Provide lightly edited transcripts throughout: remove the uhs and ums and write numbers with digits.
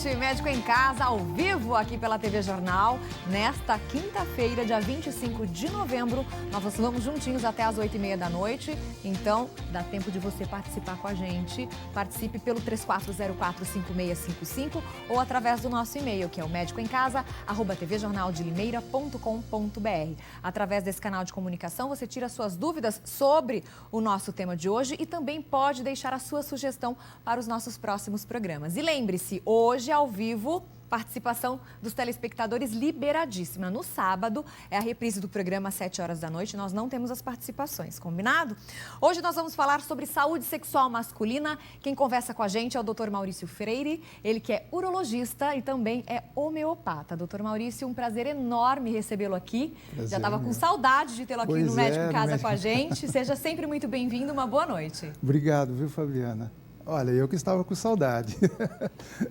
noite, Médico em Casa, ao vivo aqui pela TV Jornal. Nesta quinta-feira, dia 25 de novembro, nós vamos juntinhos até às 8h30 da noite. Então, dá tempo de você participar com a gente. Participe pelo 3404-5655 ou através do nosso e-mail, que é o médicoemcasa@tvjornaldelimeira.com.br. Através desse canal de comunicação, você tira suas dúvidas sobre o nosso tema de hoje e também pode deixar a sua sugestão para os nossos próximos programas. E lembre-se, hoje ao vivo, participação dos telespectadores liberadíssima. No sábado, é a reprise do programa às 7 horas da noite. Nós não temos as participações, combinado? Hoje nós vamos falar sobre saúde sexual masculina. Quem conversa com a gente é o Dr. Maurício Freire, ele que é urologista e também é homeopata. Dr. Maurício, um prazer enorme recebê-lo aqui. Já estava com saudade de tê-lo aqui no Médico em Casa com a gente. Seja sempre muito bem-vindo, uma boa noite. Obrigado, viu, Fabiana? Olha, eu que estava com saudade,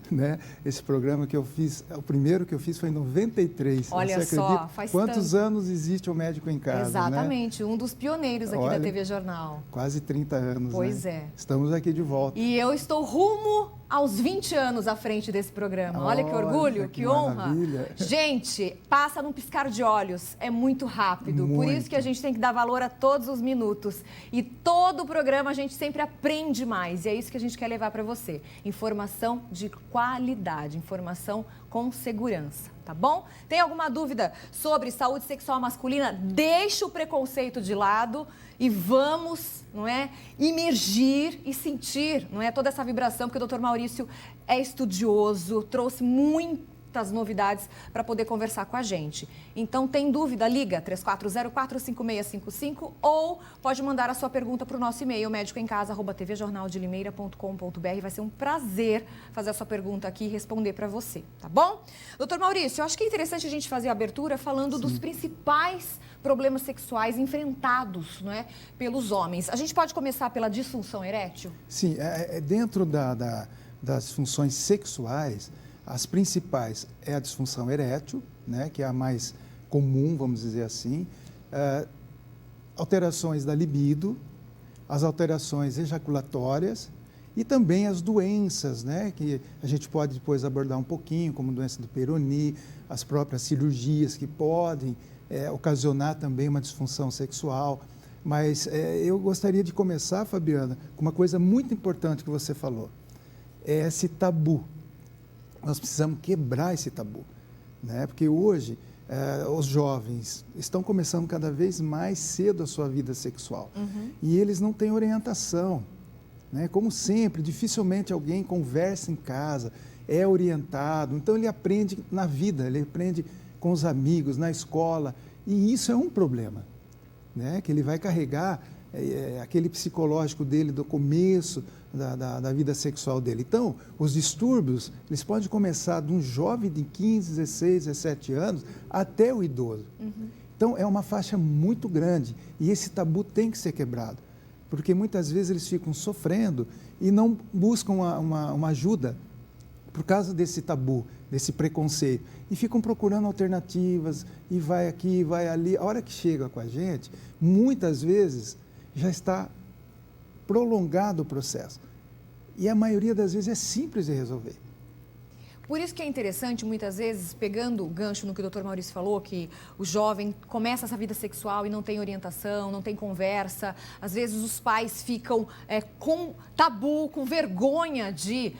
né? Esse programa que eu fiz, o primeiro que eu fiz foi em 93. Olha Você só, acredita? faz Quantos tanto. anos existe o Médico em Casa, Exatamente, né? Um dos pioneiros aqui da TV Jornal. Quase 30 anos, Pois né? é. Estamos aqui de volta. E eu estou rumo aos 20 anos à frente desse programa. Olha que orgulho, que honra. Maravilha. Gente, passa num piscar de olhos, é muito rápido. Por isso que a gente tem que dar valor a todos os minutos. E todo o programa a gente sempre aprende mais. E é isso que a gente quer levar para você. Informação de qualidade, informação com segurança, tá bom? Tem alguma dúvida sobre saúde sexual masculina? Deixa o preconceito de lado e vamos, não é, imergir e sentir, não é, toda essa vibração, porque o Dr. Maurício é estudioso, trouxe muitas novidades para poder conversar com a gente. Então, tem dúvida? Liga 3404-5655 ou pode mandar a sua pergunta para o nosso e-mail, médicoemcasa@tvjornaldelimeira.com.br. Vai ser um prazer fazer a sua pergunta aqui e responder para você, tá bom? Doutor Maurício, eu acho que é interessante a gente fazer a abertura falando dos principais problemas sexuais enfrentados, não é, pelos homens. A gente pode começar pela disfunção erétil? Sim, dentro das funções sexuais, as principais é a disfunção erétil, né, que é a mais comum, vamos dizer assim, alterações da libido, as alterações ejaculatórias e também as doenças, né, que a gente pode depois abordar um pouquinho, como doença do Peyronie, as próprias cirurgias que podem ocasionar também uma disfunção sexual. Mas eu gostaria de começar, Fabiana, com uma coisa muito importante que você falou, é esse tabu. Nós precisamos quebrar esse tabu, né? Porque hoje os jovens estão começando cada vez mais cedo a sua vida sexual e eles não têm orientação, né? Como sempre, dificilmente alguém conversa em casa, é orientado, então ele aprende na vida, ele aprende com os amigos, na escola, e isso é um problema, né? Que ele vai carregar aquele psicológico dele do começo da vida sexual dele. Então, os distúrbios, eles podem começar de um jovem de 15, 16, 17 anos até o idoso. Então, é uma faixa muito grande e esse tabu tem que ser quebrado, porque muitas vezes eles ficam sofrendo e não buscam uma ajuda por causa desse tabu, desse preconceito, e ficam procurando alternativas, e vai aqui, vai ali. A hora que chega com a gente, muitas vezes já está prolongado o processo. E a maioria das vezes é simples de resolver. Por isso que é interessante, muitas vezes, pegando o gancho no que o Dr. Maurício falou, que o jovem começa essa vida sexual e não tem orientação, não tem conversa. Às vezes os pais ficam com tabu, com vergonha de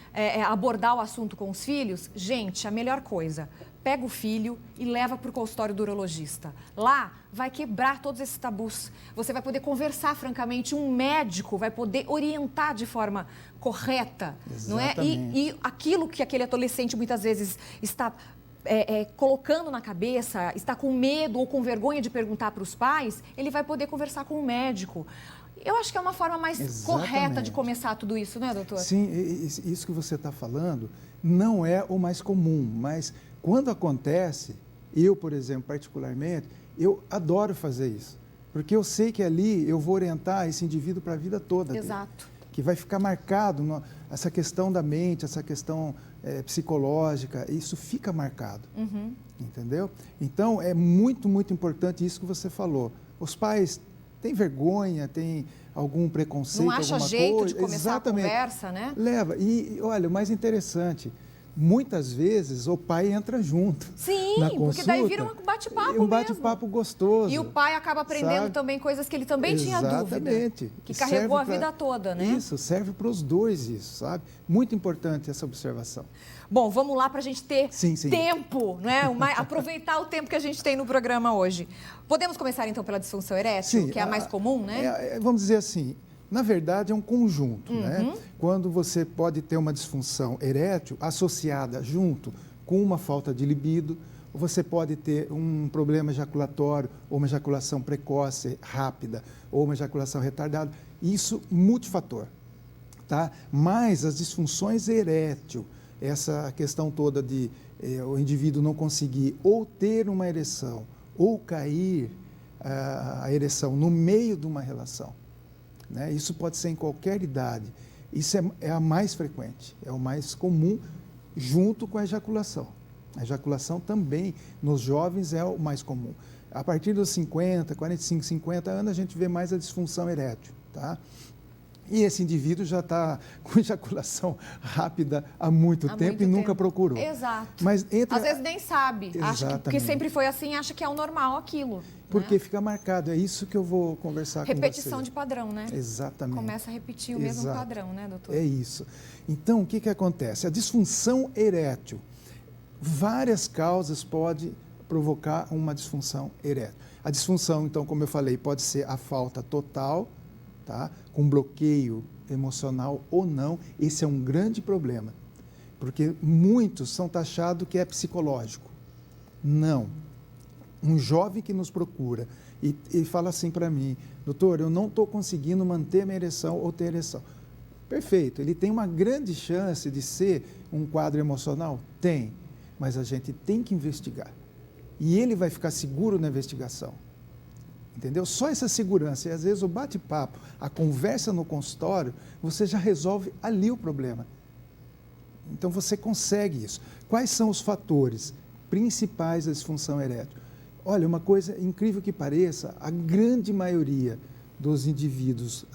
abordar o assunto com os filhos. Gente, a melhor coisa, pega o filho e leva para o consultório do urologista. Lá vai quebrar todos esses tabus. Você vai poder conversar francamente, um médico vai poder orientar de forma correta, não é? E aquilo que aquele adolescente muitas vezes está colocando na cabeça, está com medo ou com vergonha de perguntar para os pais, ele vai poder conversar com o médico. Eu acho que é uma forma mais correta de começar tudo isso, né, doutor? Sim, isso que você está falando não é o mais comum, mas quando acontece, eu, por exemplo, particularmente, eu adoro fazer isso, porque eu sei que ali eu vou orientar esse indivíduo para a vida toda. Exato. Dele, que vai ficar marcado, essa questão da mente, essa questão psicológica, isso fica marcado, entendeu? Então, é muito, muito importante isso que você falou. Os pais têm vergonha, têm algum preconceito, não acha alguma jeito coisa. de começar a conversa, né? Leva. E, olha, o mais interessante, muitas vezes o pai entra junto. Sim, na porque daí consulta, vira um bate-papo mesmo. Um bate-papo gostoso. E o pai acaba aprendendo sabe? também coisas que ele também tinha dúvida. Exatamente. Que carregou a Serve vida toda, né? Isso, serve para os dois isso, sabe? Muito importante essa observação. Bom, vamos lá para a gente ter Sim. tempo, né? Aproveitar o tempo que a gente tem no programa hoje. Podemos começar então pela disfunção erétil, Sim, que é a mais comum, né? Vamos dizer assim, na verdade é um conjunto, né? Quando você pode ter uma disfunção erétil associada junto com uma falta de libido, você pode ter um problema ejaculatório, ou uma ejaculação precoce, rápida, ou uma ejaculação retardada. Isso multifator, tá? Mas as disfunções erétil, essa questão toda de o indivíduo não conseguir ou ter uma ereção ou cair a ereção no meio de uma relação, né? Isso pode ser em qualquer idade. Isso é a mais frequente, é o mais comum, junto com a ejaculação. A ejaculação também, nos jovens, é o mais comum. A partir dos 50, 45, 50 anos, a gente vê mais a disfunção erétil, tá? E esse indivíduo já está com ejaculação rápida há muito tempo e nunca procurou. Exato. Mas às vezes nem sabe. Acha que, porque sempre foi assim, acha que é o normal aquilo. Porque né? fica marcado. É isso que eu vou conversar com você. Repetição de padrão, né? Exatamente. Começa a repetir o mesmo padrão, né, doutor? É isso. Então, o que acontece? A disfunção erétil, várias causas podem provocar uma disfunção erétil. A disfunção, então, como eu falei, pode ser a falta total, tá? Com bloqueio emocional ou não. Esse é um grande problema, porque muitos são taxados que é psicológico. Não. Um jovem que nos procura e fala assim para mim, doutor, eu não estou conseguindo manter minha ereção ou ter ereção. Perfeito, ele tem uma grande chance de ser um quadro emocional? Tem, mas a gente tem que investigar. E ele vai ficar seguro na investigação. Entendeu? Só essa segurança, e às vezes o bate-papo, a conversa no consultório, você já resolve ali o problema. Então você consegue isso. Quais são os fatores principais da disfunção erétil? Olha, uma coisa incrível que pareça, a grande maioria dos indivíduos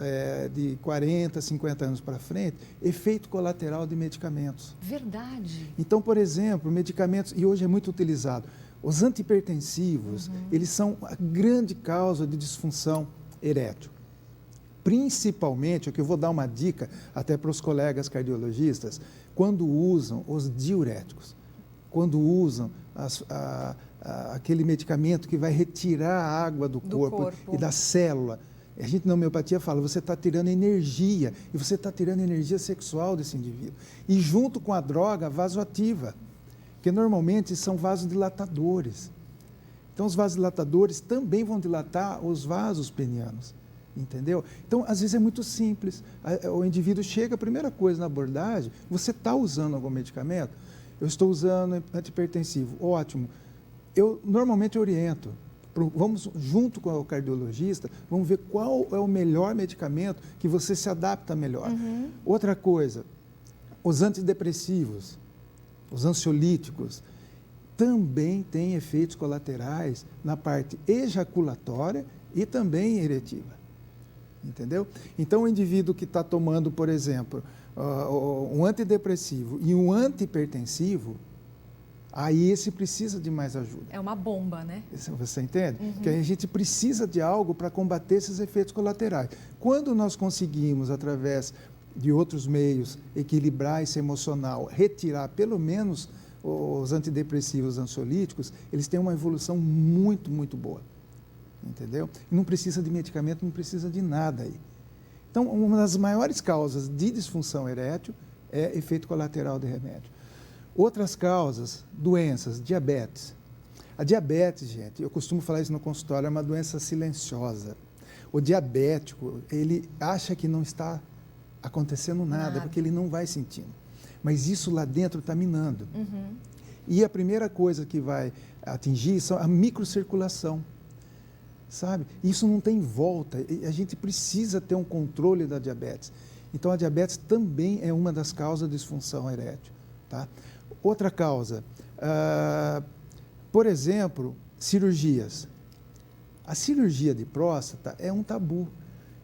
de 40, 50 anos para frente, efeito colateral de medicamentos. Verdade. Então, por exemplo, medicamentos, e hoje é muito utilizado, os antihipertensivos, eles são a grande causa de disfunção erétil. Principalmente, aqui eu vou dar uma dica até para os colegas cardiologistas, quando usam os diuréticos, quando usam aquele medicamento que vai retirar a água do corpo e da célula. A gente na homeopatia fala, você está tirando energia, e você está tirando energia sexual desse indivíduo. E junto com a droga vasoativa, que normalmente são vasodilatadores. Então, os vasodilatadores também vão dilatar os vasos penianos, entendeu? Então, às vezes é muito simples. O indivíduo chega, a primeira coisa na abordagem, você está usando algum medicamento? Eu estou usando antihipertensivo, ótimo. Eu normalmente oriento, vamos junto com o cardiologista, vamos ver qual é o melhor medicamento que você se adapta melhor. Outra coisa, os antidepressivos, os ansiolíticos, também têm efeitos colaterais na parte ejaculatória e também eretiva. Entendeu? Então, o indivíduo que está tomando, por exemplo, um antidepressivo e um antihipertensivo, aí esse precisa de mais ajuda. É uma bomba, né? Você entende? Que a gente precisa de algo para combater esses efeitos colaterais. Quando nós conseguimos, através de outros meios, equilibrar esse emocional, retirar pelo menos os antidepressivos ansiolíticos, eles têm uma evolução muito, muito boa. Entendeu? E não precisa de medicamento, não precisa de nada aí. Então, uma das maiores causas de disfunção erétil é efeito colateral de remédio. Outras causas, doenças, diabetes. A diabetes, gente, eu costumo falar isso no consultório, é uma doença silenciosa. O diabético, ele acha que não está acontecendo nada, porque ele não vai sentindo. Mas isso lá dentro está minando. E a primeira coisa que vai atingir são a microcirculação. Sabe? Isso não tem volta. A gente precisa ter um controle da diabetes. Então, a diabetes também é uma das causas de disfunção erétil. Tá? Outra causa, por exemplo, cirurgias. A cirurgia de próstata é um tabu.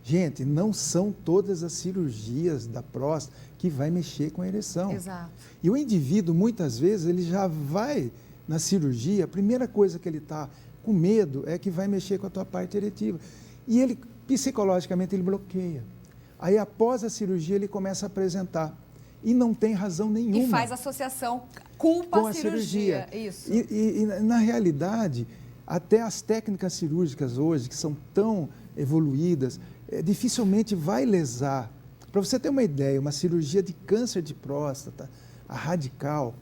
Gente, não são todas as cirurgias da próstata que vai mexer com a ereção. Exato. E o indivíduo, muitas vezes, ele já vai na cirurgia, a primeira coisa que ele está com medo é que vai mexer com a tua parte eretiva. E ele, psicologicamente, ele bloqueia. Aí, após a cirurgia, ele começa a apresentar. E não tem razão nenhuma. E faz associação culpa com a cirurgia. Isso. E, na realidade, até as técnicas cirúrgicas hoje, que são tão evoluídas, dificilmente vai lesar. Para você ter uma ideia, uma cirurgia de câncer de próstata, a radical,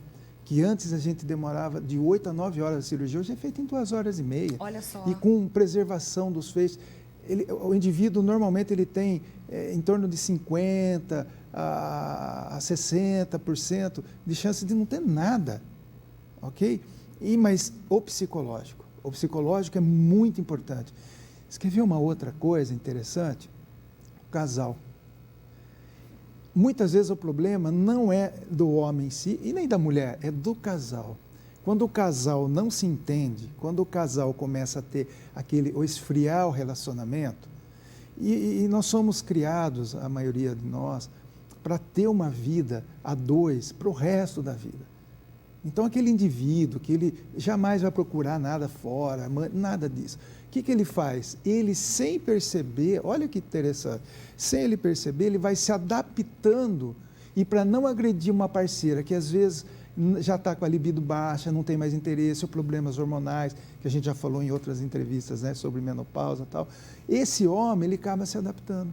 que antes a gente demorava de 8 a 9 horas de cirurgia, hoje é feita em 2 horas e meia. Olha só. E com preservação dos feixes. O indivíduo, normalmente, ele tem em torno de 50% a 60% de chance de não ter nada, ok? Mas o psicológico é muito importante. Você quer ver uma outra coisa interessante? O casal. Muitas vezes o problema não é do homem em si e nem da mulher, é do casal. Quando o casal não se entende, quando o casal começa a ter ou esfriar o relacionamento, e nós somos criados, a maioria de nós, para ter uma vida a dois para o resto da vida. Então, aquele indivíduo que ele jamais vai procurar nada fora, nada disso. O que ele faz? Ele, sem perceber, olha que interessante, sem ele perceber, ele vai se adaptando e para não agredir uma parceira que às vezes já está com a libido baixa, não tem mais interesse, ou problemas hormonais, que a gente já falou em outras entrevistas, né, sobre menopausa e tal. Esse homem, ele acaba se adaptando.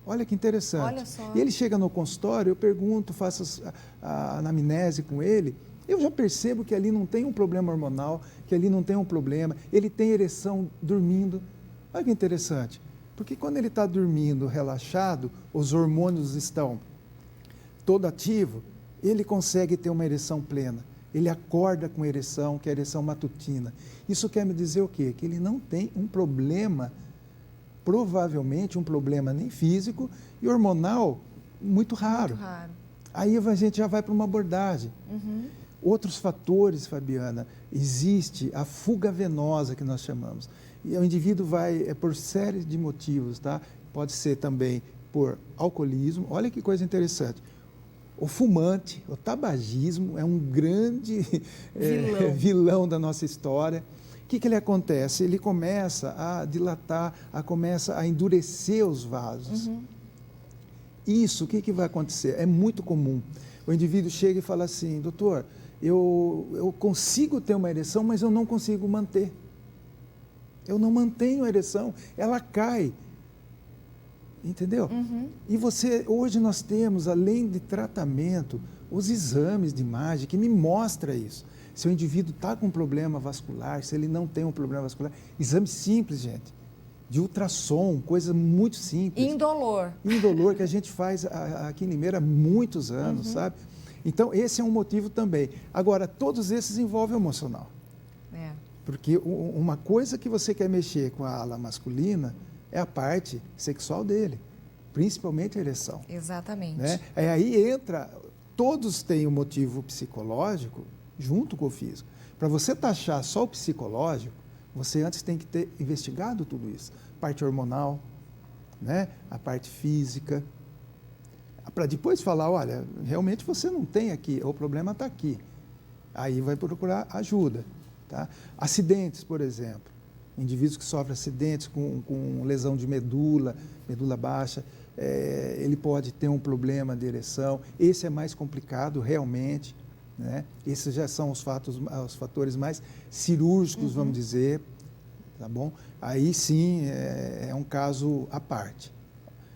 Olha que interessante. Olha só. E ele chega no consultório, eu pergunto, faço a anamnese com ele, eu já percebo que ali não tem um problema hormonal, que ali não tem um problema, ele tem ereção dormindo. Olha que interessante, porque quando ele está dormindo, relaxado, os hormônios estão todo ativo, ele consegue ter uma ereção plena. Ele acorda com ereção, que é a ereção matutina. Isso quer me dizer o quê? Que ele não tem um problema, provavelmente um problema nem físico e hormonal muito raro. Muito raro. Aí a gente já vai para uma abordagem. Uhum. Outros fatores, Fabiana, existe a fuga venosa que nós chamamos. E o indivíduo vai, por série de motivos, tá? Pode ser também por alcoolismo. Olha que coisa interessante. O fumante, o tabagismo é um grande vilão da nossa história. O que ele acontece? Ele começa a dilatar, começa a endurecer os vasos. Uhum. Isso, o que vai acontecer? É muito comum. O indivíduo chega e fala assim, doutor, eu consigo ter uma ereção, mas eu não consigo manter. Eu não mantenho a ereção, ela cai. Entendeu? Uhum. E hoje nós temos, além de tratamento, os exames de imagem que me mostram isso. Se o indivíduo está com um problema vascular, se ele não tem um problema vascular, exame simples, gente, de ultrassom, coisa muito simples. Indolor. Indolor, que a gente faz aqui em Limeira há muitos anos, sabe? Então, esse é um motivo também. Agora, todos esses envolvem o emocional. É. Porque uma coisa que você quer mexer com a ala masculina é a parte sexual dele, principalmente a ereção. Exatamente. Né? Aí entra, todos têm um motivo psicológico junto com o físico. Para você taxar só o psicológico, você antes tem que ter investigado tudo isso. A parte hormonal, né? A parte física, para depois falar, olha, realmente você não tem aqui, o problema está aqui. Aí vai procurar ajuda. Tá? Acidentes, por exemplo. Indivíduos que sofrem acidentes com lesão de medula baixa, ele pode ter um problema de ereção. Esse é mais complicado, realmente. Né? Esses já são os fatores mais cirúrgicos, vamos dizer. Tá bom? Aí sim é um caso à parte.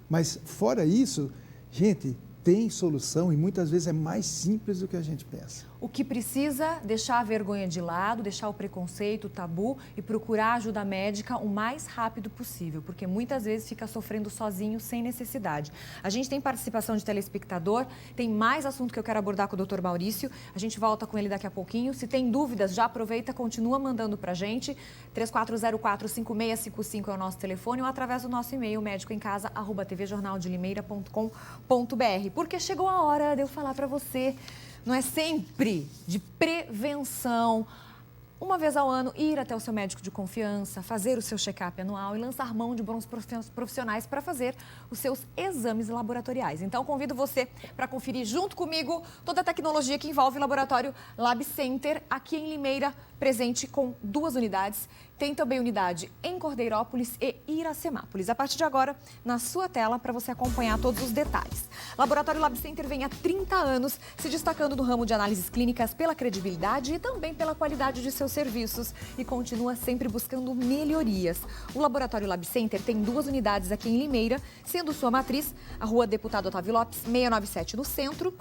Mas fora isso, gente, tem solução e muitas vezes é mais simples do que a gente pensa. O que precisa deixar a vergonha de lado, deixar o preconceito, o tabu e procurar ajuda médica o mais rápido possível, porque muitas vezes fica sofrendo sozinho sem necessidade. A gente tem participação de telespectador, tem mais assunto que eu quero abordar com o Dr. Maurício, a gente volta com ele daqui a pouquinho. Se tem dúvidas, já aproveita, continua mandando pra gente. 3404-5655 é o nosso telefone ou através do nosso e-mail médicoemcasa@tvjornaldelimeira.com.br. Porque chegou a hora de eu falar para você. Não é sempre de prevenção uma vez ao ano, ir até o seu médico de confiança, fazer o seu check-up anual e lançar mão de bons profissionais para fazer os seus exames laboratoriais. Então, convido você para conferir junto comigo toda a tecnologia que envolve o laboratório Lab Center aqui em Limeira, presente com 2 unidades. Tem também unidade em Cordeirópolis e Iracemápolis. A partir de agora, na sua tela, para você acompanhar todos os detalhes. Laboratório Lab Center vem há 30 anos se destacando no ramo de análises clínicas pela credibilidade e também pela qualidade de seus serviços e continua sempre buscando melhorias. O Laboratório Lab Center tem 2 unidades aqui em Limeira, sendo sua matriz a Rua Deputado Otávio Lopes, 697 no centro,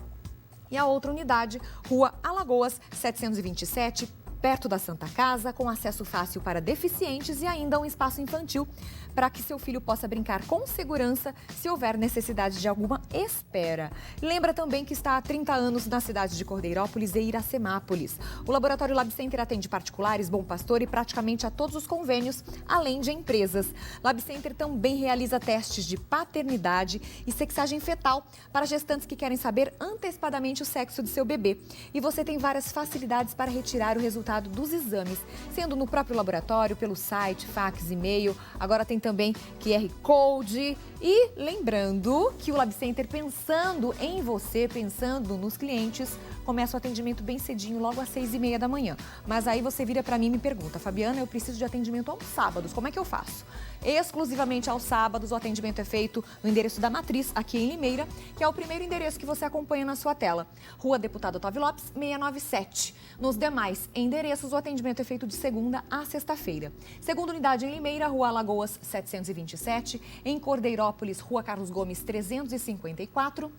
e a outra unidade, Rua Alagoas, 727, perto da Santa Casa, com acesso fácil para deficientes e ainda um espaço infantil para que seu filho possa brincar com segurança se houver necessidade de alguma espera. Lembra também que está há 30 anos na cidade de Cordeirópolis e Iracemápolis. O Laboratório Lab Center atende particulares, Bom Pastor e praticamente a todos os convênios, além de empresas. Lab Center também realiza testes de paternidade e sexagem fetal para gestantes que querem saber antecipadamente o sexo de seu bebê. E você tem várias facilidades para retirar o resultado dos exames, sendo no próprio laboratório, pelo site, fax, e-mail. Agora tem também QR Code. E lembrando que o Lab Center, pensando em você, pensando nos clientes, começa o atendimento bem cedinho, logo às 6h30 da manhã. Mas aí você vira para mim e me pergunta: Fabiana, eu preciso de atendimento aos sábados, como é que eu faço? Exclusivamente aos sábados, o atendimento é feito no endereço da Matriz, aqui em Limeira, que é o primeiro endereço que você acompanha na sua tela. Rua Deputado Otávio Lopes, 697. Nos demais endereços, o atendimento é feito de segunda a sexta-feira. Segunda unidade em Limeira, Rua Alagoas, 727. Em Cordeirópolis, Rua Carlos Gomes, 354.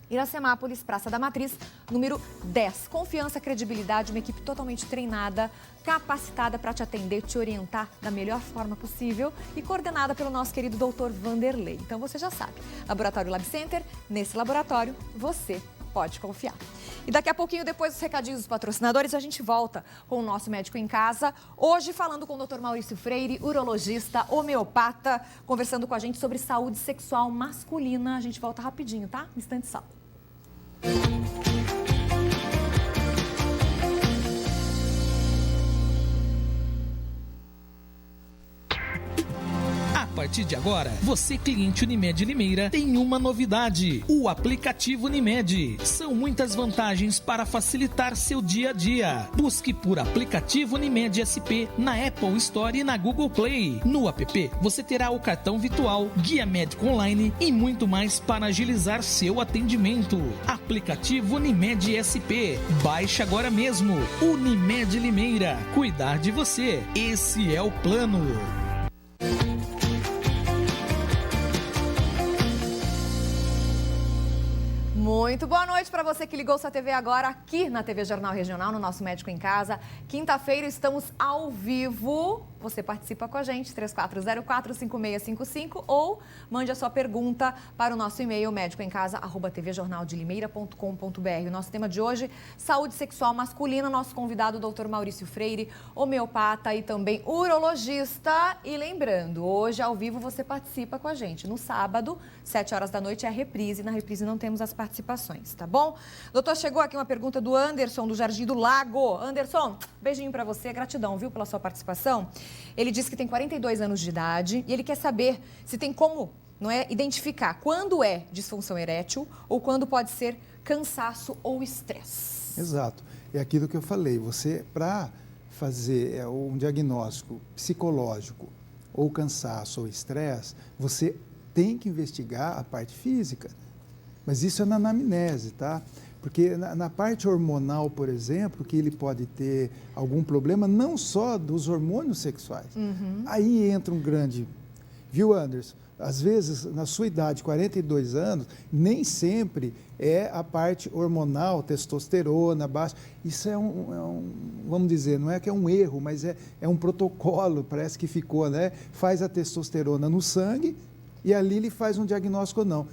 Iracemápolis, Praça da Matriz, número 10. Confiança, credibilidade, uma equipe totalmente treinada, capacitada para te atender, te orientar da melhor forma possível e coordenada pelo nosso querido Dr. Vanderlei. Então você já sabe, Laboratório Lab Center, nesse laboratório você pode confiar. E daqui a pouquinho, depois dos recadinhos dos patrocinadores, a gente volta com o nosso médico em casa. Hoje falando com o Dr. Maurício Freire, urologista, homeopata, conversando com a gente sobre saúde sexual masculina. A gente volta rapidinho, tá? Instante só. A partir de agora, você cliente Unimed Limeira tem uma novidade: o aplicativo Unimed. São muitas vantagens para facilitar seu dia a dia. Busque por aplicativo Unimed SP na Apple Store e na Google Play. No app, você terá o cartão virtual, guia médico online e muito mais para agilizar seu atendimento. Aplicativo Unimed SP. Baixe agora mesmo. Unimed Limeira. Cuidar de você. Esse é o plano. Muito boa noite para você que ligou sua TV agora aqui na TV Jornal Regional, no nosso Médico em Casa. Quinta-feira estamos ao vivo. Você participa com a gente, 3404-5655, ou mande a sua pergunta para o nosso e-mail medicoemcasa@tvjornaldelimeira.com.br. O nosso tema de hoje, saúde sexual masculina. Nosso convidado, Dr. Maurício Freire, homeopata e também urologista. E lembrando, hoje ao vivo você participa com a gente. No sábado, 7 horas da noite é a reprise. Na reprise não temos as participações, tá bom? Doutor, chegou aqui uma pergunta do Anderson, do Jardim do Lago. Anderson, beijinho para você, gratidão, viu, pela sua participação. Ele disse que tem 42 anos de idade e ele quer saber se tem como, não é, identificar quando é disfunção erétil ou quando pode ser cansaço ou estresse. Exato. É aquilo que eu falei. Você, para fazer um diagnóstico psicológico ou cansaço ou estresse, você tem que investigar a parte física. Mas isso é na anamnese, tá? Porque na parte hormonal, por exemplo, que ele pode ter algum problema, não só dos hormônios sexuais. Aí entra um grande... Viu, Anderson? Às vezes, na sua idade, 42 anos, nem sempre é a parte hormonal, testosterona baixa. Isso vamos dizer, não é que é um erro, mas é um protocolo, parece que ficou, né? Faz a testosterona no sangue e ali ele faz um diagnóstico ou não.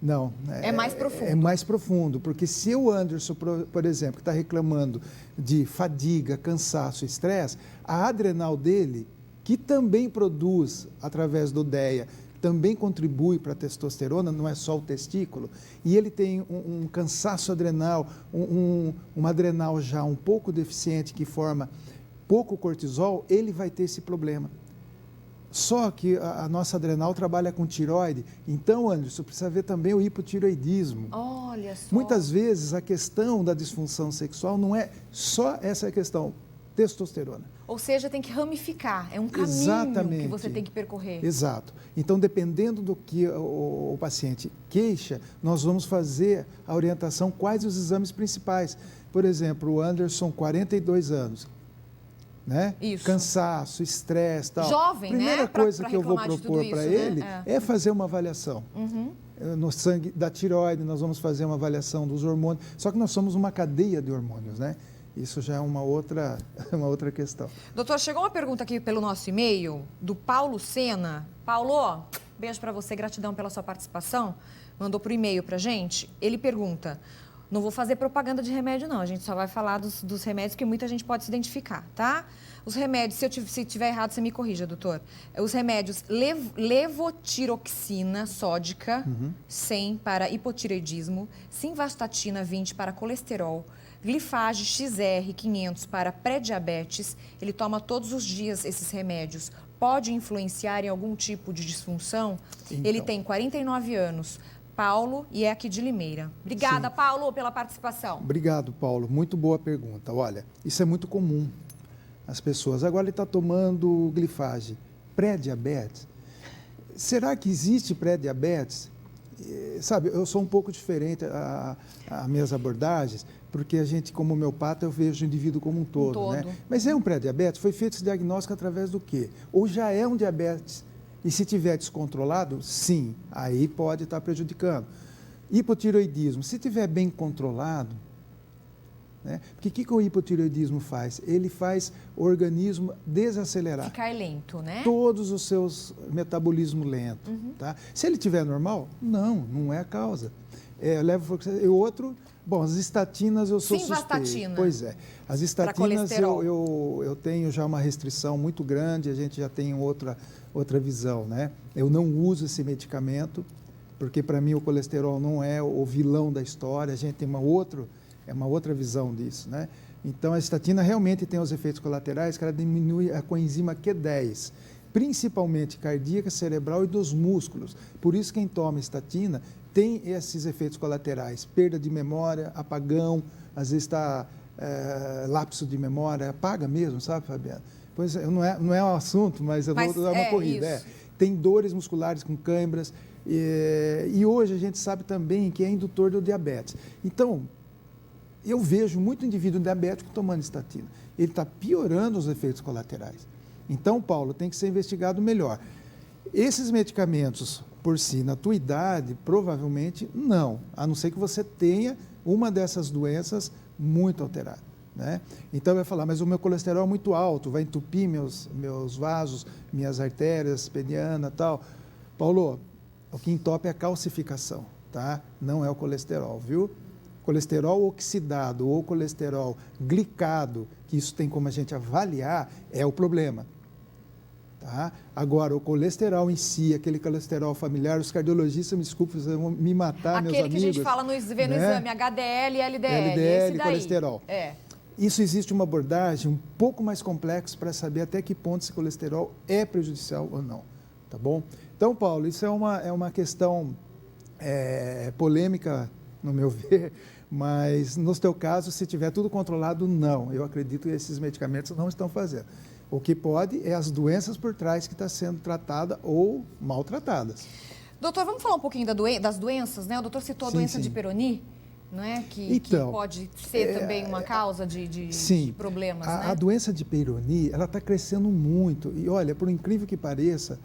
Não. É mais profundo. É mais profundo, porque se o Anderson, por exemplo, que está reclamando de fadiga, cansaço, estresse, a adrenal dele, que também produz, através do DEA, também contribui para a testosterona, não é só o testículo, e ele tem um cansaço adrenal, uma adrenal já um pouco deficiente, que forma pouco cortisol, ele vai ter esse problema. Só que a nossa adrenal trabalha com tireoide. Então, Anderson, precisa ver também o hipotireoidismo. Olha só. Muitas vezes a questão da disfunção sexual não é só essa questão, testosterona. Ou seja, tem que ramificar, é um caminho Exatamente. que você tem que percorrer. Exato. Então, dependendo do que o paciente queixa, nós vamos fazer a orientação, quais os exames principais. Por exemplo, o Anderson, 42 anos. Né? Isso. Cansaço, estresse, tal. Jovem, né? Primeira coisa que eu vou reclamar de tudo propor para isso, ele né? é fazer uma avaliação. No sangue da tireoide, nós vamos fazer uma avaliação dos hormônios. Só que nós somos uma cadeia de hormônios, né? Isso já é uma outra questão. Doutor, chegou uma pergunta aqui pelo nosso e-mail, do Paulo Sena. Paulo, beijo para você, gratidão pela sua participação. Mandou por e-mail para gente. Ele pergunta... Não vou fazer propaganda de remédio, não. A gente só vai falar dos remédios que muita gente pode se identificar, tá? Os remédios, se tiver errado, você me corrija, doutor. Os remédios levotiroxina sódica, 100 para hipotireoidismo, simvastatina 20 para colesterol, glifage XR 500 para pré-diabetes. Ele toma todos os dias esses remédios. Pode influenciar em algum tipo de disfunção? Então. Ele tem 49 anos. Paulo, e é aqui de Limeira. Obrigada, Sim. Paulo, pela participação. Obrigado, Paulo. Muito boa pergunta. Olha, isso é muito comum. As pessoas, agora ele está tomando glifage. Pré-diabetes? Será que existe pré-diabetes? Sabe, eu sou um pouco diferente as minhas abordagens, porque a gente, como homeopata, eu vejo o indivíduo como um todo. Né? Mas é um pré-diabetes? Foi feito esse diagnóstico através do quê? Ou já é um diabetes? E se tiver descontrolado, sim, aí pode estar prejudicando. Hipotireoidismo, se tiver bem controlado, né? Porque o que o hipotireoidismo faz? Ele faz o organismo desacelerar. Ficar lento, né? Todos os seus metabolismo lento. Tá? Se ele estiver normal, não é a causa. E outro, bom, as estatinas eu sou suspeito. Pois é. As estatinas eu tenho já uma restrição muito grande, a gente já tem outra visão, né? Eu não uso esse medicamento, porque para mim o colesterol não é o vilão da história, a gente tem uma outra visão disso, né? Então a estatina realmente tem os efeitos colaterais, que ela diminui a coenzima Q10, principalmente cardíaca, cerebral e dos músculos. Por isso quem toma estatina tem esses efeitos colaterais, perda de memória, apagão, às vezes está lapso de memória, apaga mesmo, sabe, Fabiana? Pois não é um assunto, mas eu vou dar uma corrida. Tem dores musculares com câimbras e hoje a gente sabe também que é indutor do diabetes. Então, eu vejo muito indivíduo diabético tomando estatina. Ele está piorando os efeitos colaterais. Então, Paulo, tem que ser investigado melhor. Esses medicamentos, por si, na tua idade, provavelmente não, a não ser que você tenha uma dessas doenças muito alterada. Né? Então, vai falar, mas o meu colesterol é muito alto, vai entupir meus vasos, minhas artérias, peniana e tal. Paulo, o que entope é a calcificação, tá? Não é o colesterol, viu? Colesterol oxidado ou colesterol glicado, que isso tem como a gente avaliar, é o problema. Tá? Agora, o colesterol em si, aquele colesterol familiar, os cardiologistas, me desculpem, vocês vão me matar, meus amigos. Aquele que a gente fala no exame, HDL e LDL. LDL, colesterol. É. Isso existe uma abordagem um pouco mais complexa para saber até que ponto esse colesterol é prejudicial ou não, tá bom? Então, Paulo, isso é uma questão polêmica, no meu ver, mas no teu caso, se tiver tudo controlado, não. Eu acredito que esses medicamentos não estão fazendo. O que pode é as doenças por trás que estão sendo tratadas ou maltratadas. Doutor, vamos falar um pouquinho das doenças, né? O doutor citou a doença de Peyronie, não é? Que pode ser também uma causa de problemas, né? A doença de Peyronie, ela está crescendo muito. E olha, por incrível que pareça,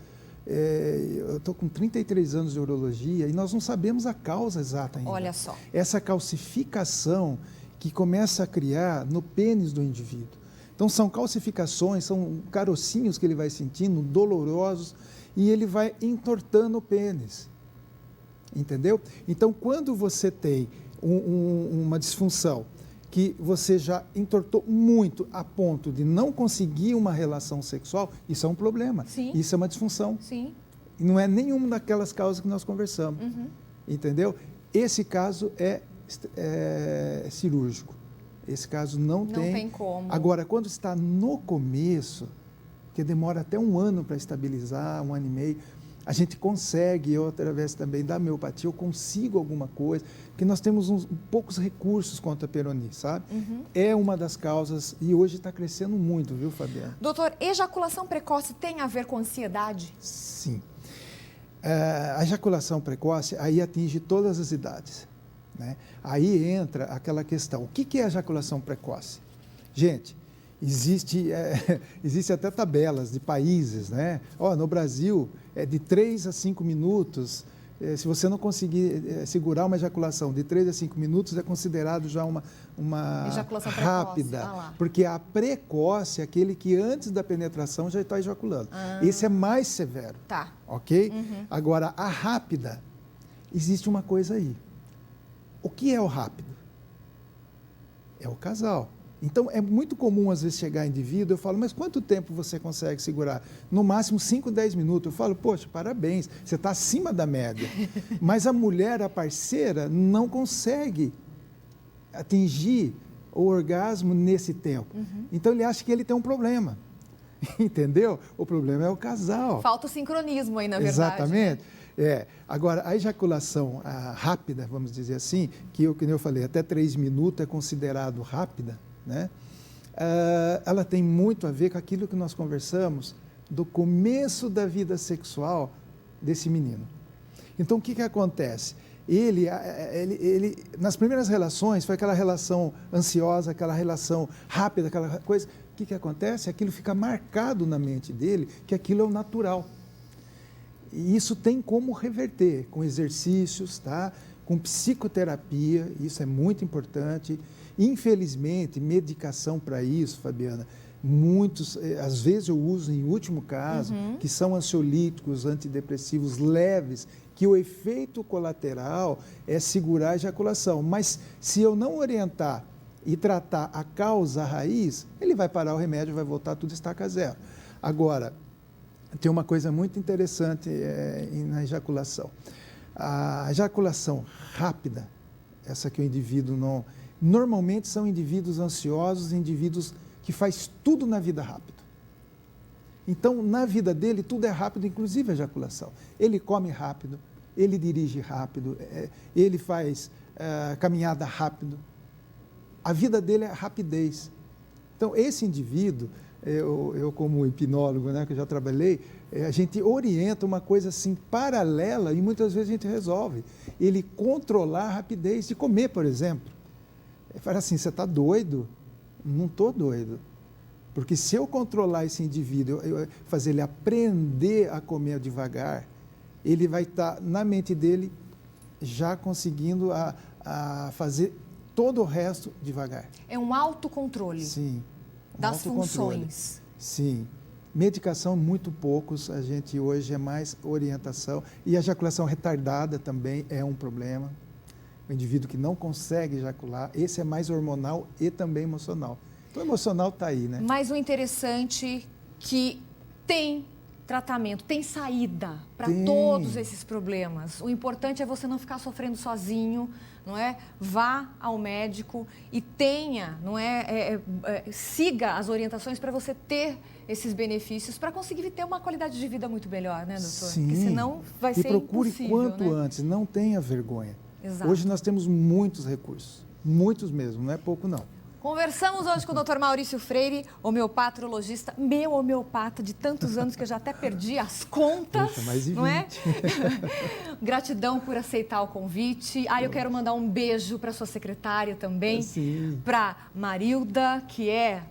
eu estou com 33 anos de urologia e nós não sabemos a causa exata ainda. Olha só. Essa calcificação que começa a criar no pênis do indivíduo. Então, são calcificações, são carocinhos que ele vai sentindo, dolorosos, e ele vai entortando o pênis. Entendeu? Então, quando você tem uma disfunção que você já entortou muito a ponto de não conseguir uma relação sexual, isso é um problema. Sim. Isso é uma disfunção. Sim. E não é nenhuma daquelas causas que nós conversamos. Entendeu? Esse caso é cirúrgico. esse caso não tem. Não tem como. Agora, quando está no começo, que demora até 1 ano para estabilizar, 1 ano e meio, a gente consegue, eu através também da homeopatia, eu consigo alguma coisa, porque nós temos poucos recursos contra a Peyronie, sabe? É uma das causas e hoje está crescendo muito, viu, Fabiana? Doutor, ejaculação precoce tem a ver com ansiedade? Sim. A ejaculação precoce aí atinge todas as idades, né? Aí entra aquela questão, o que é a ejaculação precoce? Gente, existe até tabelas de países, né? No Brasil, é de 3 a 5 minutos. Se você não conseguir segurar uma ejaculação de 3 a 5 minutos, é considerado já uma ejaculação rápida. precoce. Porque a precoce é aquele que antes da penetração já está ejaculando. Esse é mais severo. Tá. Ok? Agora, a rápida, existe uma coisa aí. O que é o rápido? É o casal. Então, é muito comum, às vezes, chegar indivíduo, eu falo, mas quanto tempo você consegue segurar? No máximo 5, 10 minutos. Eu falo, poxa, parabéns, você está acima da média. Mas a mulher, a parceira, não consegue atingir o orgasmo nesse tempo. Então, ele acha que ele tem um problema. Entendeu? O problema é o casal. Falta o sincronismo aí, na verdade. Exatamente. Agora, a ejaculação rápida, vamos dizer assim, que eu falei, até 3 minutos é considerado rápida, né? Ela tem muito a ver com aquilo que nós conversamos do começo da vida sexual desse menino. Então, o que acontece? Ele, nas primeiras relações, foi aquela relação ansiosa, aquela relação rápida, aquela coisa. O que acontece? Aquilo fica marcado na mente dele, que aquilo é o natural. E isso tem como reverter com exercícios, tá? Com psicoterapia, isso é muito importante. Infelizmente, medicação para isso, Fabiana, muitos, às vezes eu uso em último caso, que são ansiolíticos, antidepressivos leves, que o efeito colateral é segurar a ejaculação. Mas se eu não orientar e tratar a causa, a raiz, ele vai parar o remédio, vai voltar, tudo estaca zero. Agora, tem uma coisa muito interessante na ejaculação. A ejaculação rápida, essa que o indivíduo não... Normalmente são indivíduos ansiosos, indivíduos que faz tudo na vida rápido. Então, na vida dele, tudo é rápido, inclusive a ejaculação. Ele come rápido, ele dirige rápido, ele faz caminhada rápido. A vida dele é rapidez. Então, esse indivíduo, eu como hipnólogo, né, que eu já trabalhei, a gente orienta uma coisa assim paralela e muitas vezes a gente resolve. Ele controlar a rapidez de comer, por exemplo. Fala assim, você está doido? Não estou doido. Porque se eu controlar esse indivíduo, fazer ele aprender a comer devagar, ele vai estar na mente dele já conseguindo a fazer todo o resto devagar. É um autocontrole. Sim. Das funções. Sim. Medicação, muito poucos. A gente hoje é mais orientação. E a ejaculação retardada também é um problema. O indivíduo que não consegue ejacular, esse é mais hormonal e também emocional. Então, o emocional está aí, né? Mas o interessante é que tem tratamento, tem saída para todos esses problemas. O importante é você não ficar sofrendo sozinho, não é? Vá ao médico e tenha, não é? Siga as orientações para você ter esses benefícios, para conseguir ter uma qualidade de vida muito melhor, né, doutor? Sim. Porque senão vai ser procure impossível, quanto né? antes, não tenha vergonha. Exato. Hoje nós temos muitos recursos, muitos mesmo, não é pouco não. Conversamos hoje com o Dr. Maurício Freire, homeopatrologista, meu homeopata de tantos anos que eu já até perdi as contas. Poxa, mais de 20. Não é? Gratidão por aceitar o convite. Eu quero mandar um beijo para sua secretária também, para Marilda, que é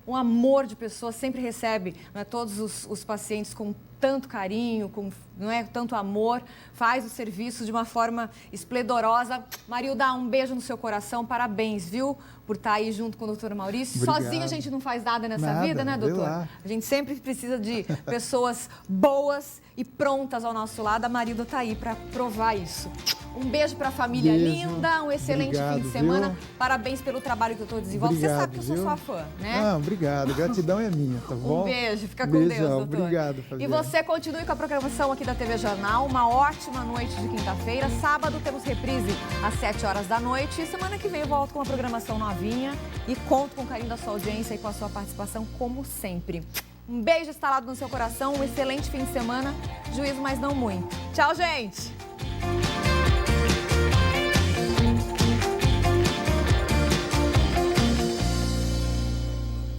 um amor de pessoa, sempre recebe, não é, todos os pacientes com tanto carinho, com, não é, tanto amor, faz o serviço de uma forma esplendorosa. Marilda, um beijo no seu coração, parabéns, viu, por estar aí junto com o doutor Maurício. Obrigado. Sozinho a gente não faz nada nessa vida, né, doutor? Lá. A gente sempre precisa de pessoas boas e prontas ao nosso lado. A Marilda está aí para provar isso. Um beijo pra família linda, um excelente fim de semana. Viu? Parabéns pelo trabalho que o doutor desenvolve. Você sabe que eu sou sua fã, né? Não, obrigado. Gratidão é minha, tá bom? Um beijo, fica com Beijão, Deus, doutor. Obrigado, Fabiana. E você continue com a programação aqui da TV Jornal. Uma ótima noite de quinta-feira. Sábado temos reprise às 7 horas da noite. E semana que vem eu volto com uma programação novinha. E conto com o carinho da sua audiência e com a sua participação, como sempre. Um beijo instalado no seu coração, um excelente fim de semana. Juízo, mas não muito. Tchau, gente!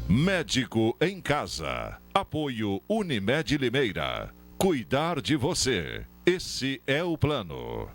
Médico em Casa. Apoio Unimed Limeira. Cuidar de você. Esse é o plano.